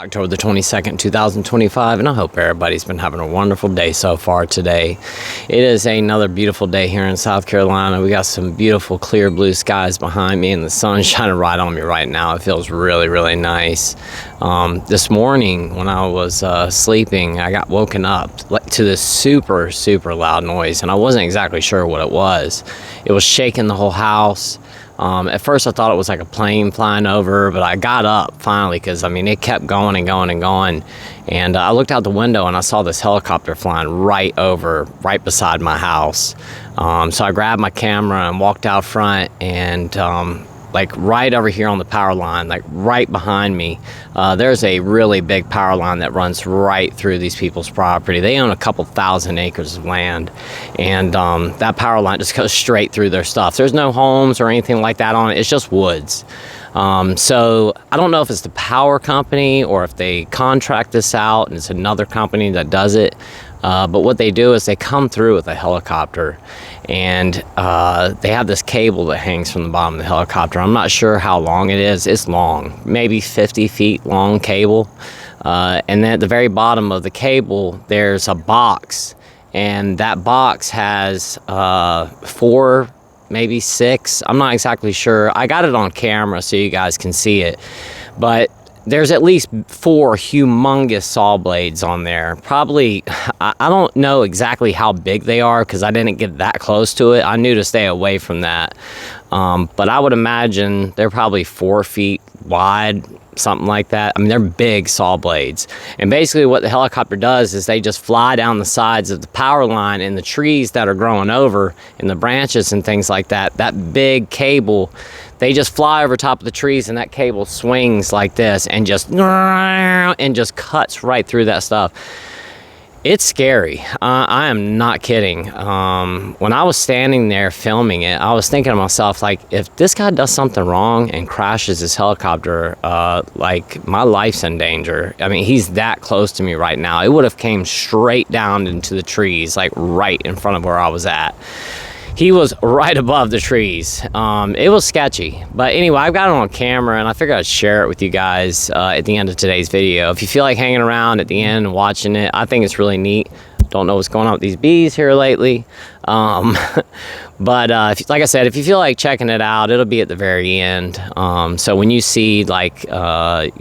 October the 22nd, 2025, and I hope everybody's been having a wonderful day so far today. It is another beautiful day here in South Carolina. We got some beautiful clear blue skies behind me, and the sun's shining right on me right now. It feels really, really nice. This morning when I was sleeping, I got woken up to this super, super loud noise, and I wasn't exactly sure what it was. It was shaking the whole house. At first I thought it was like a plane flying over, but I got up finally because, I mean, it kept going and going and going. And I looked out the window and I saw this helicopter flying right beside my house. So I grabbed my camera and walked out front, and like right over here on the power line, like right behind me, there's a really big power line that runs right through these people's property. They own a couple thousand acres of land, and that power line just goes straight through their stuff. There's no homes or anything like that on it. It's just woods. So I don't know if it's the power company or if they contract this out and it's another company that does it. But what they do is they come through with a helicopter, and they have this cable that hangs from the bottom of the helicopter. I'm not sure how long it is. It's long, maybe 50 feet long cable. And then at the very bottom of the cable, there's a box, and that box has 4, maybe 6. I'm not exactly sure. I got it on camera so you guys can see it. But there's at least 4 humongous saw blades on there. Probably, I don't know exactly how big they are because I didn't get that close to it. I knew to stay away from that. But I would imagine they're probably 4 feet wide, something like that. I mean, they're big saw blades. And basically what the helicopter does is they just fly down the sides of the power line, and the trees that are growing over and the branches and things like that, that big cable, they just fly over top of the trees, and that cable swings like this and just cuts right through that stuff. It's scary. I am not kidding. When I was standing there filming it, I was thinking to myself, like, if this guy does something wrong and crashes his helicopter, like, my life's in danger. I mean, he's that close to me right now. It would have came straight down into the trees, like right in front of where I was at. He was right above the trees. It was sketchy. But anyway, I've got it on camera, and I figured I'd share it with you guys at the end of today's video. If you feel like hanging around at the end and watching it, I think it's really neat. Don't know what's going on with these bees here lately. But like I said, if you feel like checking it out, it'll be at the very end. So when you see, like, the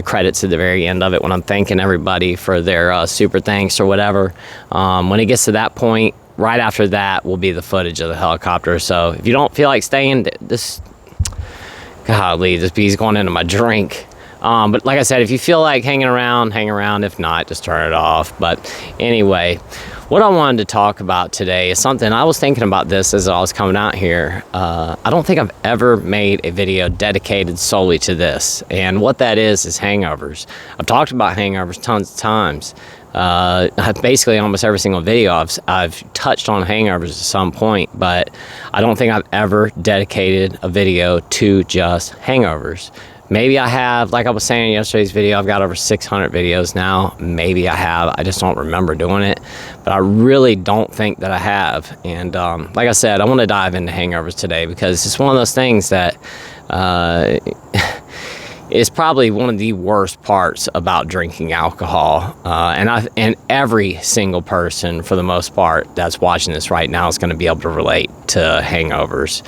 credits at the very end of it, when I'm thanking everybody for their super thanks or whatever, when it gets to that point, right after that will be the footage of the helicopter. So if you don't feel like staying, golly, this bee's going into my drink. But like I said, if you feel like hanging around, hang around. If not, just turn it off. But anyway, what I wanted to talk about today is something I was thinking about this as I was coming out here. I don't think I've ever made a video dedicated solely to this. And what that is hangovers. I've talked about hangovers tons of times. Basically almost every single video I've touched on hangovers at some point, but I don't think I've ever dedicated a video to just hangovers. Maybe I have. Like I was saying in yesterday's video, I've got over 600 videos now. Maybe I have. I just don't remember doing it, but I really don't think that I have. And like I said, I want to dive into hangovers today because it's one of those things that is probably one of the worst parts about drinking alcohol. And every single person, for the most part, that's watching this right now is going to be able to relate to hangovers.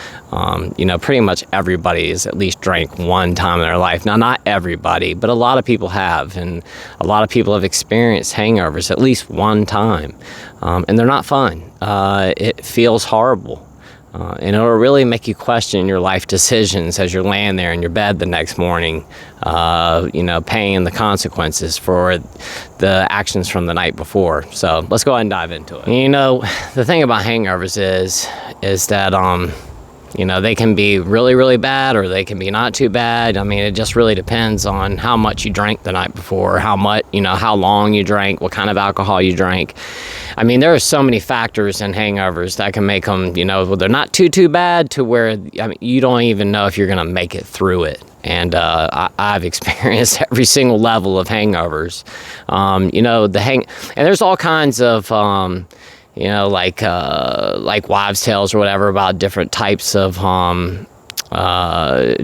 Pretty much everybody has at least drank one time in their life. Now, not everybody, but a lot of people have. And a lot of people have experienced hangovers at least one time. And they're not fun. It feels horrible. And it'll really make you question your life decisions as you're laying there in your bed the next morning, paying the consequences for the actions from the night before. So let's go ahead and dive into it. The thing about hangovers is that, they can be really, really bad, or they can be not too bad. I mean, it just really depends on how much you drank the night before, how long you drank, what kind of alcohol you drank. I mean, there are so many factors in hangovers that can make them, they're not too bad to where, you don't even know if you're going to make it through it. And I've experienced every single level of hangovers. And there's all kinds of, like wives' tales or whatever about different types of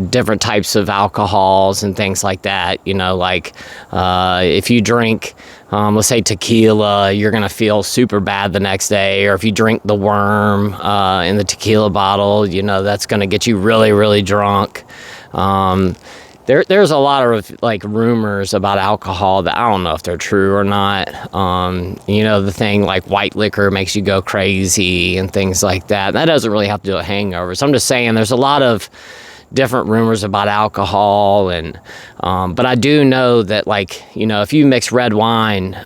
different types of alcohols and things like that. You know, like if you drink, let's say tequila, you're going to feel super bad the next day. Or if you drink the worm in the tequila bottle, you know, that's going to get you really, really drunk. There's a lot of like rumors about alcohol that I don't know if they're true or not. You know, the thing like white liquor makes you go crazy and things like that. That doesn't really have to do with hangovers. I'm just saying there's a lot of different rumors about alcohol, and but I do know that, like, you know, if you mix red wine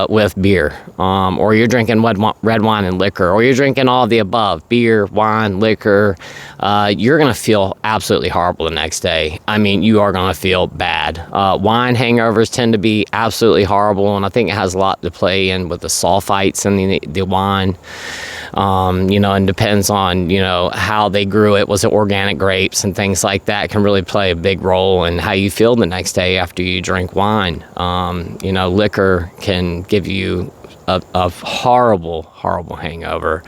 with beer, or you're drinking red wine and liquor, or you're drinking all of the above, beer, wine, liquor, you're gonna feel absolutely horrible the next day. I mean, you are gonna feel bad. Wine hangovers tend to be absolutely horrible, and I think it has a lot to play in with the sulfites in the wine. You know, and depends on, you know, how they grew it. Was it organic grapes and things like that can really play a big role in how you feel the next day after you drink wine. You know, liquor can give you a horrible, horrible hangover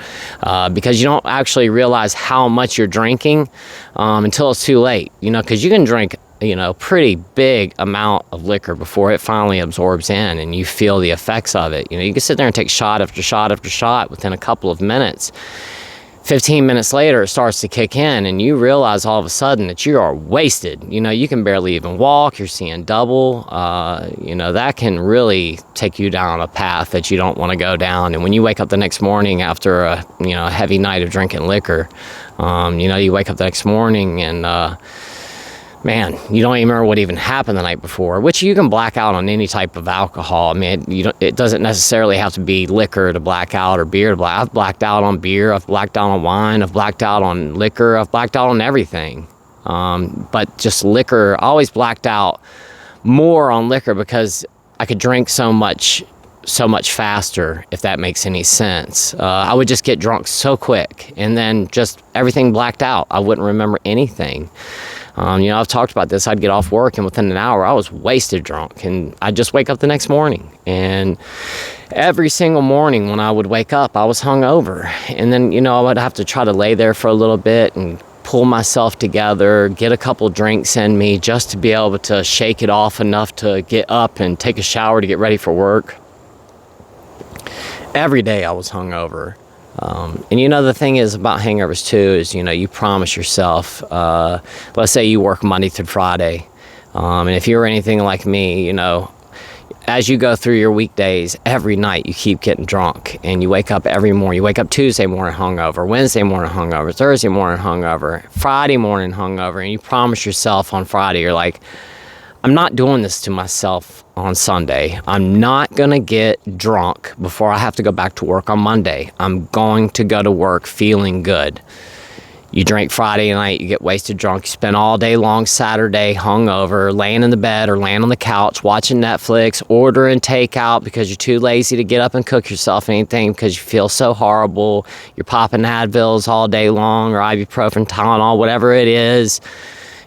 because you don't actually realize how much you're drinking until it's too late, you know, because you can drink, you know, pretty big amount of liquor before it finally absorbs in and you feel the effects of it. You know, you can sit there and take shot after shot after shot within a couple of minutes. 15 minutes later, it starts to kick in and you realize all of a sudden that you are wasted. You know, you can barely even walk, you're seeing double. You know, that can really take you down a path that you don't want to go down. And when you wake up the next morning after a, you know, heavy night of drinking liquor, you know, you wake up the next morning and, man, you don't even remember what even happened the night before, which you can black out on any type of alcohol. I mean, it doesn't necessarily have to be liquor to black out or beer to black. I've blacked out on beer, I've blacked out on wine, I've blacked out on liquor, I've blacked out on everything. But just liquor, I always blacked out more on liquor because I could drink so much faster, if that makes any sense. I would just get drunk so quick and then just everything blacked out. I wouldn't remember anything. You know, I've talked about this. I'd get off work and within an hour I was wasted drunk and I'd just wake up the next morning. And every single morning when I would wake up, I was hungover. And then, you know, I would have to try to lay there for a little bit and pull myself together, get a couple drinks in me just to be able to shake it off enough to get up and take a shower to get ready for work. Every day I was hungover. And you know, the thing is about hangovers too is, you know, you promise yourself, let's say you work Monday through Friday, and if you're anything like me, you know, as you go through your weekdays, every night you keep getting drunk and you wake up every morning. You wake up Tuesday morning hungover, Wednesday morning hungover, Thursday morning hungover, Friday morning hungover, and you promise yourself on Friday, you're like, I'm not doing this to myself on Sunday. I'm not going to get drunk before I have to go back to work on Monday. I'm going to go to work feeling good. You drink Friday night, you get wasted drunk, you spend all day long Saturday hungover, laying in the bed or laying on the couch, watching Netflix, ordering takeout because you're too lazy to get up and cook yourself anything because you feel so horrible. You're popping Advils all day long or ibuprofen, Tylenol, whatever it is.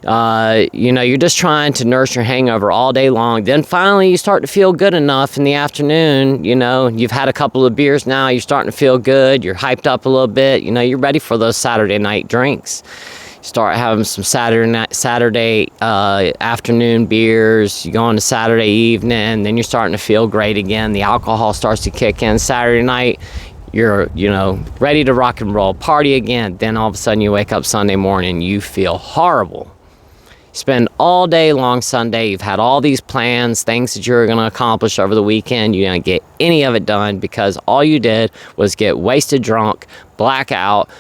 You know, you're just trying to nurse your hangover all day long. Then finally you start to feel good enough in the afternoon. You know, you've had a couple of beers now, you're starting to feel good, you're hyped up a little bit, you know, you're ready for those Saturday night drinks. You start having some Saturday afternoon beers, you go on to Saturday evening, then you're starting to feel great again. The alcohol starts to kick in Saturday night. You're, you know, ready to rock and roll, party again. Then all of a sudden you wake up Sunday morning, you feel horrible. Spend all day long Sunday, you've had all these plans, things that you're going to accomplish over the weekend. You didn't get any of it done because all you did was get wasted drunk, black out,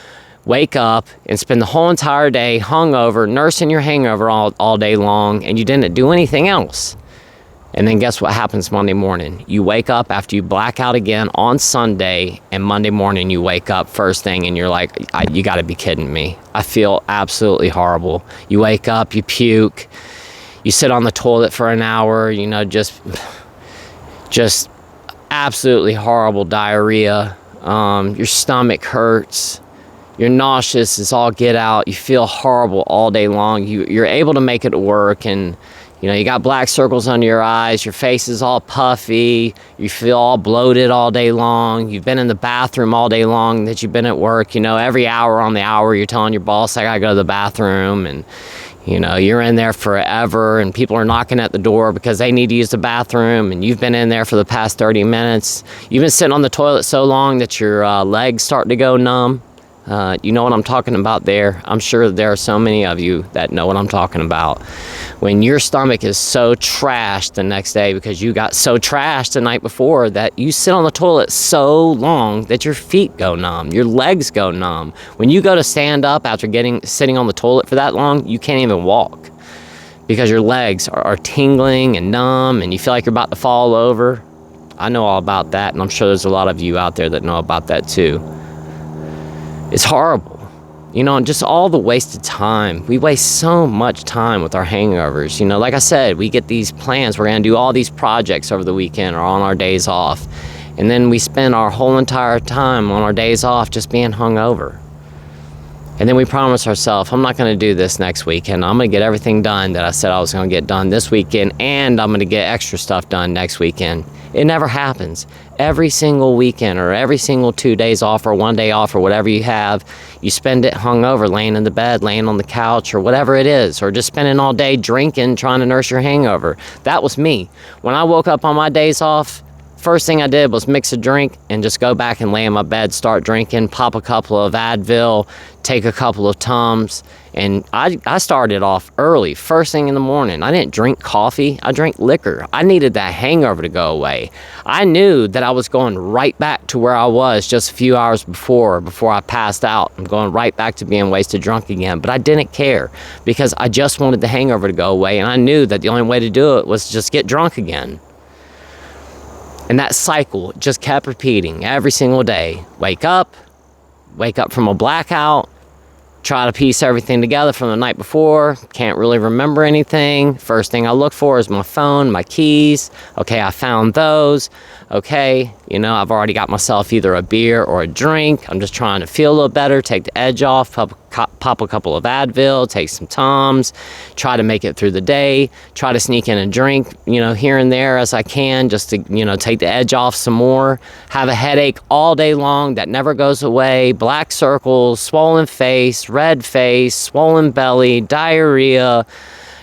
wake up, and spend the whole entire day hungover, nursing your hangover all day long, and you didn't do anything else. And then guess what happens Monday morning? You wake up after you black out again on Sunday, and Monday morning you wake up first thing and you're like, you gotta be kidding me. I feel absolutely horrible. You wake up, you puke, you sit on the toilet for an hour, you know, just absolutely horrible diarrhea. Your stomach hurts. You're nauseous, it's all get out. You feel horrible all day long. You're able to make it work and You know, you got black circles under your eyes, your face is all puffy, you feel all bloated all day long, you've been in the bathroom all day long that you've been at work. You know, every hour on the hour you're telling your boss, I gotta go to the bathroom, and you know, you're in there forever and people are knocking at the door because they need to use the bathroom, and you've been in there for the past 30 minutes. You've been sitting on the toilet so long that your legs start to go numb. You know what I'm talking about there? I'm sure there are so many of you that know what I'm talking about. When your stomach is so trashed the next day because you got so trashed the night before that you sit on the toilet so long that your feet go numb, your legs go numb. When you go to stand up after sitting on the toilet for that long, you can't even walk because your legs are tingling and numb and you feel like you're about to fall over. I know all about that, and I'm sure there's a lot of you out there that know about that too. It's horrible. You know, and just all the wasted time. We waste so much time with our hangovers. You know, like I said, we get these plans. We're going to do all these projects over the weekend or on our days off. And then we spend our whole entire time on our days off just being hungover. And then we promise ourselves, I'm not going to do this next weekend. I'm going to get everything done that I said I was going to get done this weekend, and I'm going to get extra stuff done next weekend. It never happens. Every single weekend or every single 2 days off or 1 day off or whatever you have, you spend it hungover, laying in the bed, laying on the couch or whatever it is, or just spending all day drinking, trying to nurse your hangover. That was me. When I woke up on my days off, first thing I did was mix a drink and just go back and lay in my bed, start drinking, pop a couple of Advil, take a couple of Tums, and I started off early, first thing in the morning. I didn't drink coffee, I drank liquor. I needed that hangover to go away. I knew that I was going right back to where I was just a few hours before I passed out. I'm going right back to being wasted drunk again, but I didn't care because I just wanted the hangover to go away, and I knew that the only way to do it was just get drunk again. And that cycle just kept repeating every single day. Wake up from a blackout, try to piece everything together from the night before, can't really remember anything. First thing I look for is my phone, my keys. Okay, I found those. Okay, you know, I've already got myself either a beer or a drink. I'm just trying to feel a little better, take the edge off, pop a couple of Advil, take some Tums, try to make it through the day, try to sneak in a drink, you know, here and there as I can, just to, you know, take the edge off some more. Have a headache all day long that never goes away, black circles, swollen face, red face, swollen belly, diarrhea,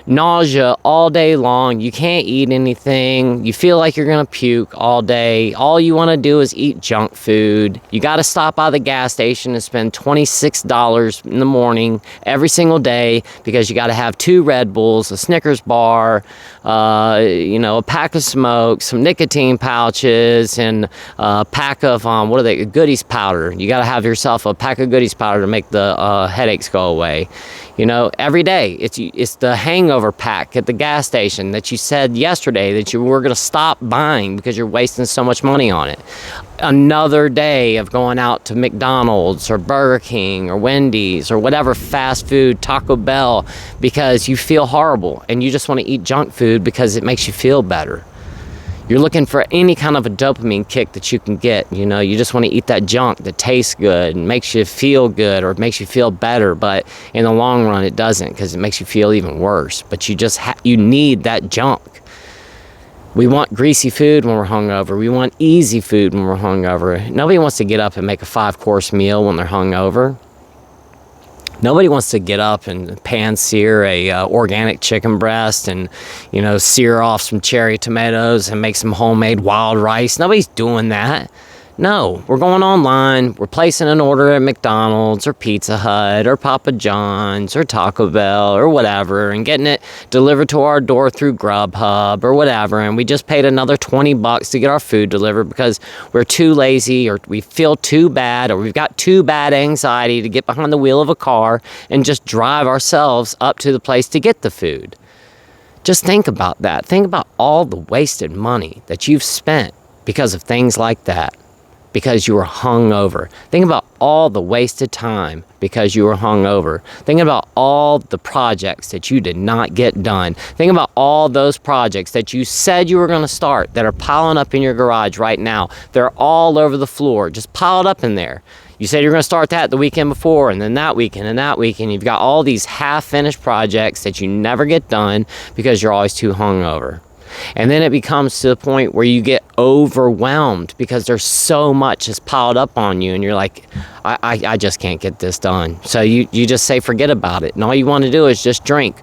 nausea all day long. You can't eat anything. You feel like you're gonna puke all day. All you want to do is eat junk food. You got to stop by the gas station and spend $26 in the morning every single day because you got to have 2 Red Bulls, a Snickers bar, you know, a pack of smokes, some nicotine pouches, and a pack of goodies powder. You got to have yourself a pack of goodies powder to make the headaches go away. You know, every day it's the hangover pack at the gas station that you said yesterday that you were going to stop buying because you're wasting so much money on it. Another day of going out to McDonald's or Burger King or Wendy's or whatever fast food, Taco Bell, because you feel horrible and you just want to eat junk food because it makes you feel better. You're looking for any kind of a dopamine kick that you can get. You know, you just want to eat that junk that tastes good and makes you feel good or makes you feel better, but in the long run it doesn't because it makes you feel even worse. But you just you need that junk. We want greasy food when we're hungover. We want easy food when we're hungover. Nobody wants to get up and make a 5-course meal when they're hungover. Nobody wants to get up and pan-sear a organic chicken breast and, you know, sear off some cherry tomatoes and make some homemade wild rice. Nobody's doing that. No, we're going online, we're placing an order at McDonald's or Pizza Hut or Papa John's or Taco Bell or whatever and getting it delivered to our door through Grubhub or whatever, and we just paid another $20 to get our food delivered because we're too lazy or we feel too bad or we've got too bad anxiety to get behind the wheel of a car and just drive ourselves up to the place to get the food. Just think about that. Think about all the wasted money that you've spent because of things like that. Because you were hungover. Think about all the wasted time because you were hungover. Think about all the projects that you did not get done. Think about all those projects that you said you were going to start that are piling up in your garage right now. They're all over the floor, just piled up in there. You said you're going to start that the weekend before, and then that weekend, and that weekend. You've got all these half-finished projects that you never get done because you're always too hungover. And then it becomes to the point where you get overwhelmed because there's so much is piled up on you, and you're like, I just can't get this done. So you just say forget about it, and all you want to do is just drink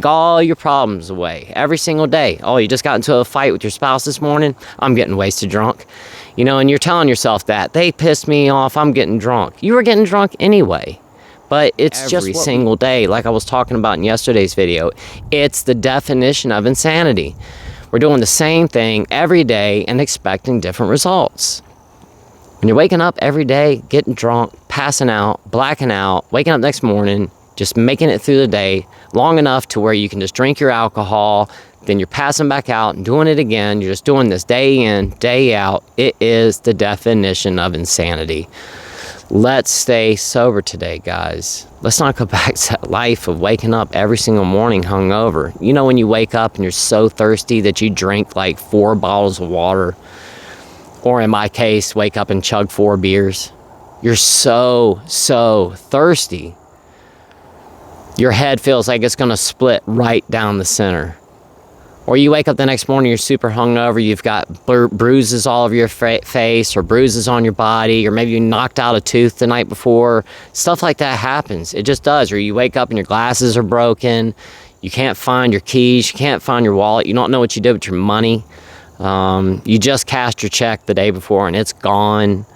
all your problems away every single day. Oh, you just got into a fight with your spouse this morning? I'm getting wasted drunk. You know, and you're telling yourself that they pissed me off, I'm getting drunk. You were getting drunk anyway. But it's every single day, like I was talking about in yesterday's video. It's the definition of insanity. We're doing the same thing every day and expecting different results. When you're waking up every day, getting drunk, passing out, blacking out, waking up next morning, just making it through the day long enough to where you can just drink your alcohol, then you're passing back out and doing it again. You're just doing this day in, day out. It is the definition of insanity. Let's stay sober today, guys. Let's not go back to that life of waking up every single morning hungover. You know, when you wake up and you're so thirsty that you drink like 4 bottles of water, or in my case, wake up and chug 4 beers. You're so thirsty. Your head feels like it's gonna split right down the center. Or you wake up the next morning, you're super hungover, you've got bruises all over your face, or bruises on your body, or maybe you knocked out a tooth the night before. Stuff like that happens. It just does. Or you wake up and your glasses are broken, you can't find your keys, you can't find your wallet, you don't know what you did with your money. You just cashed your check the day before and it's gone.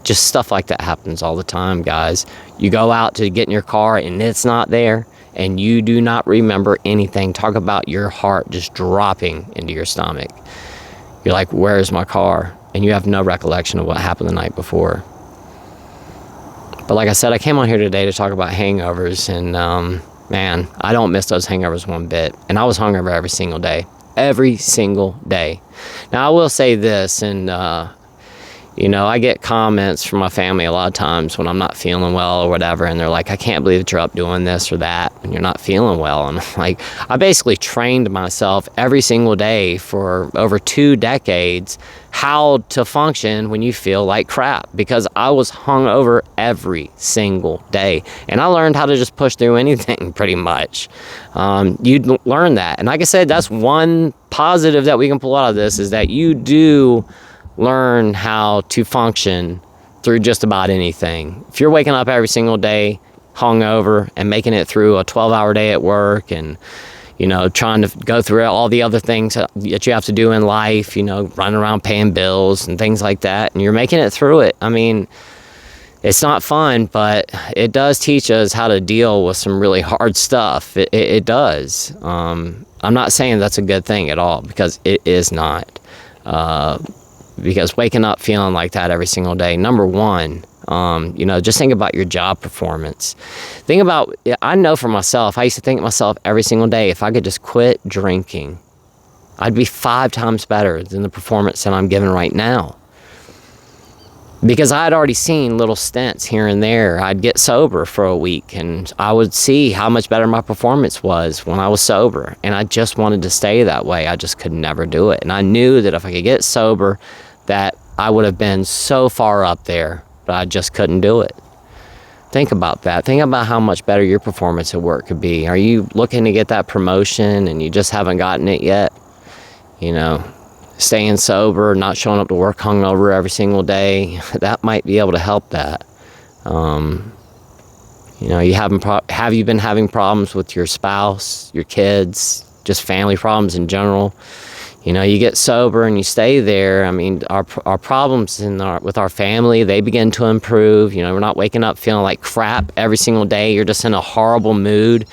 Just stuff like that happens all the time, guys. You go out to get in your car and it's not there, and you do not remember anything. Talk about your heart just dropping into your stomach. You're like, where's my car? And you have no recollection of what happened the night before. But like I said, I came on here today to talk about hangovers, and man, I don't miss those hangovers one bit. And I was hungover every single day. Every single day. Now, I will say this, and you know, I get comments from my family a lot of times when I'm not feeling well or whatever, and they're like, I can't believe that you're up doing this or that and you're not feeling well. And I'm like, I basically trained myself every single day for over 2 decades how to function when you feel like crap, because I was hungover every single day. And I learned how to just push through anything pretty much. You'd learn that. And like I said, that's one positive that we can pull out of this, is that you do learn how to function through just about anything. If you're waking up every single day hungover and making it through a 12-hour day at work, and you know, trying to go through all the other things that you have to do in life, you know, running around paying bills and things like that, and you're making it through it, I mean, it's not fun, but it does teach us how to deal with some really hard stuff. It does. I'm not saying that's a good thing at all, because it is not. Because waking up feeling like that every single day, number one, you know, just think about your job performance. Think about, I know for myself, I used to think to myself every single day, if I could just quit drinking, I'd be 5 times better than the performance that I'm giving right now. Because I had already seen little stints here and there. I'd get sober for a week and I would see how much better my performance was when I was sober. And I just wanted to stay that way. I just could never do it. And I knew that if I could get sober, that I would have been so far up there, but I just couldn't do it. Think about that. Think about how much better your performance at work could be. Are you looking to get that promotion and you just haven't gotten it yet? You know, staying sober, not showing up to work hungover every single day, that might be able to help that. You know, have you been having problems with your spouse, your kids, just family problems in general? You know, you get sober and you stay there. I mean, our problems with our family, they begin to improve. You know, we're not waking up feeling like crap every single day. You're just in a horrible mood.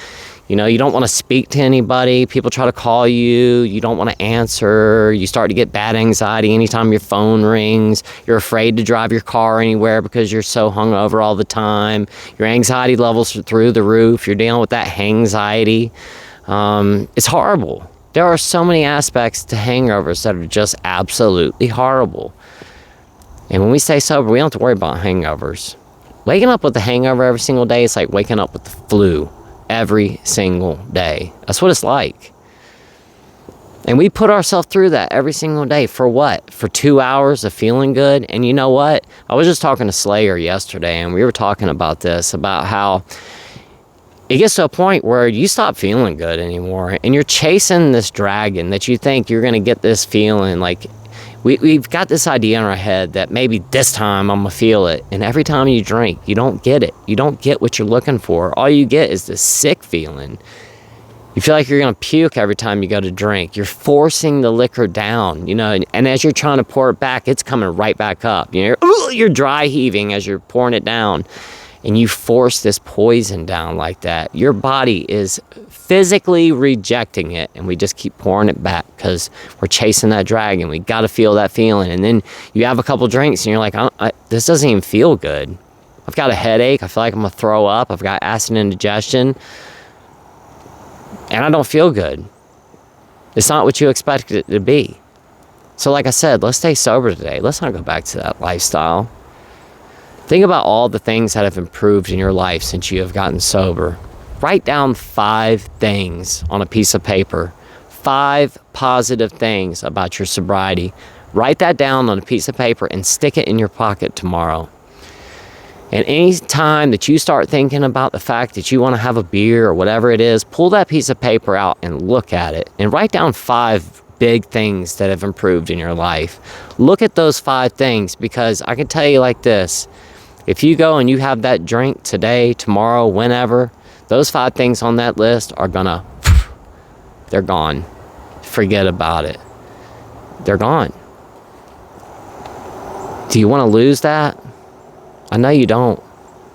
You know, you don't want to speak to anybody. People try to call you. You don't want to answer. You start to get bad anxiety anytime your phone rings. You're afraid to drive your car anywhere because you're so hungover all the time. Your anxiety levels are through the roof. You're dealing with that hangxiety. It's horrible. There are so many aspects to hangovers that are just absolutely horrible. And when we stay sober, we don't have to worry about hangovers. Waking up with a hangover every single day is like waking up with the flu every single day. That's what it's like. And we put ourselves through that every single day. For what? For 2 hours of feeling good? And you know what? I was just talking to Slayer yesterday, and we were talking about this, about how it gets to a point where you stop feeling good anymore, and you're chasing this dragon that you think you're going to get this feeling. Like, we've got this idea in our head that maybe this time I'm going to feel it. And every time you drink, you don't get it. You don't get what you're looking for. All you get is this sick feeling. You feel like you're going to puke every time you go to drink. You're forcing the liquor down, you know, and as you're trying to pour it back, it's coming right back up. You're dry heaving as you're pouring it down, and you force this poison down like that. Your body is physically rejecting it, and we just keep pouring it back because we're chasing that dragon. We got to feel that feeling. And then you have a couple drinks, and you're like, this doesn't even feel good. I've got a headache. I feel like I'm going to throw up. I've got acid indigestion. And I don't feel good. It's not what you expected it to be. So like I said, let's stay sober today. Let's not go back to that lifestyle. Think about all the things that have improved in your life since you have gotten sober. Write down 5 things on a piece of paper. 5 positive things about your sobriety. Write that down on a piece of paper and stick it in your pocket tomorrow. And any time that you start thinking about the fact that you want to have a beer or whatever it is, pull that piece of paper out and look at it and write down 5 big things that have improved in your life. Look at those 5 things, because I can tell you like this: if you go and you have that drink today, tomorrow, whenever, those 5 things on that list are gonna, they're gone. Forget about it. They're gone. Do you want to lose that? I know you don't.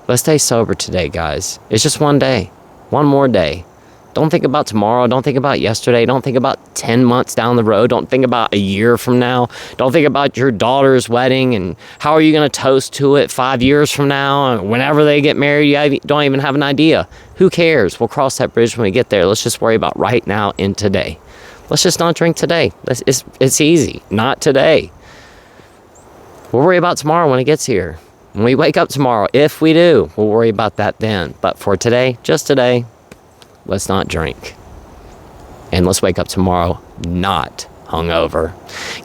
Let's stay sober today, guys. It's just one day. One more day. Don't think about tomorrow. Don't think about yesterday. Don't think about 10 months down the road. Don't think about a year from now. Don't think about your daughter's wedding and how are you going to toast to it 5 years from now. And whenever they get married, you don't even have an idea. Who cares? We'll cross that bridge when we get there. Let's just worry about right now and today. Let's just not drink today. It's easy. Not today. We'll worry about tomorrow when it gets here. When we wake up tomorrow, if we do, we'll worry about that then. But for today, just today, let's not drink. And let's wake up tomorrow not hungover.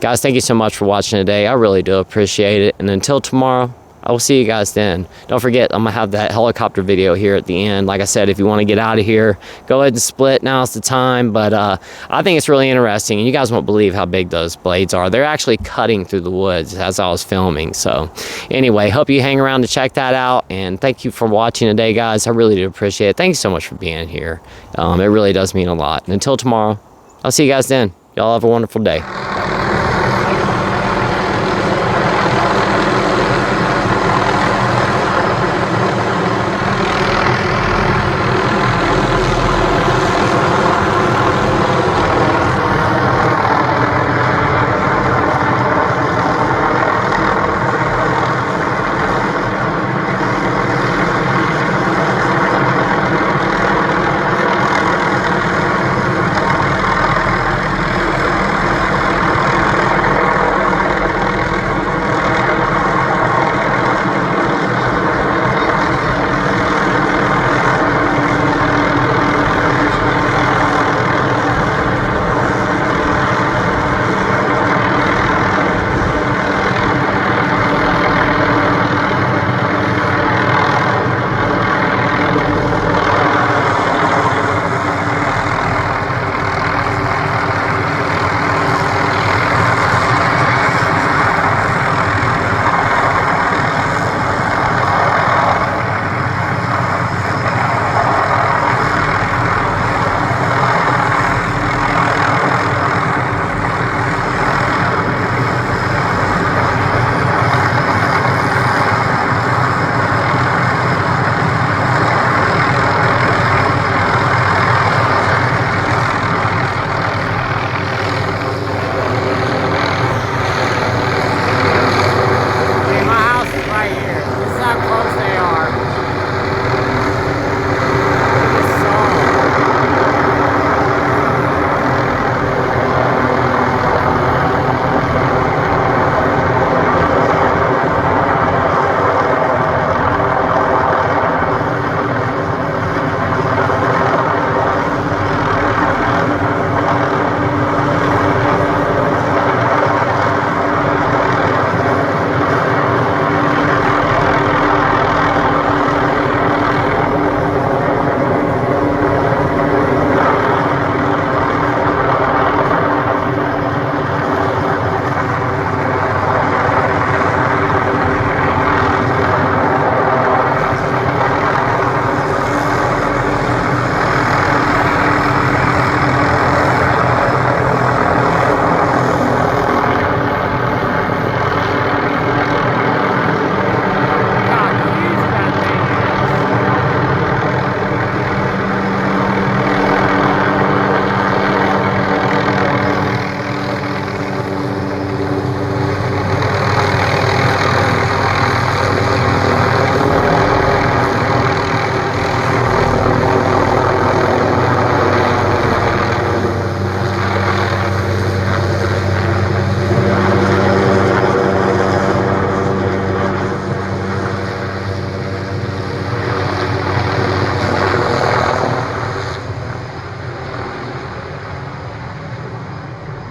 Guys, thank you so much for watching today. I really do appreciate it. And until tomorrow, I will see you guys then. Don't forget, I'm going to have that helicopter video here at the end. Like I said, if you want to get out of here, go ahead and split. Now's the time. But I think it's really interesting. And you guys won't believe how big those blades are. They're actually cutting through the woods as I was filming. So anyway, hope you hang around to check that out. And thank you for watching today, guys. I really do appreciate it. Thank you so much for being here. It really does mean a lot. And until tomorrow, I'll see you guys then. Y'all have a wonderful day.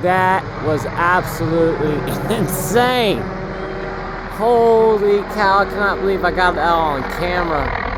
That was absolutely insane. Holy cow, I cannot believe I got that on camera.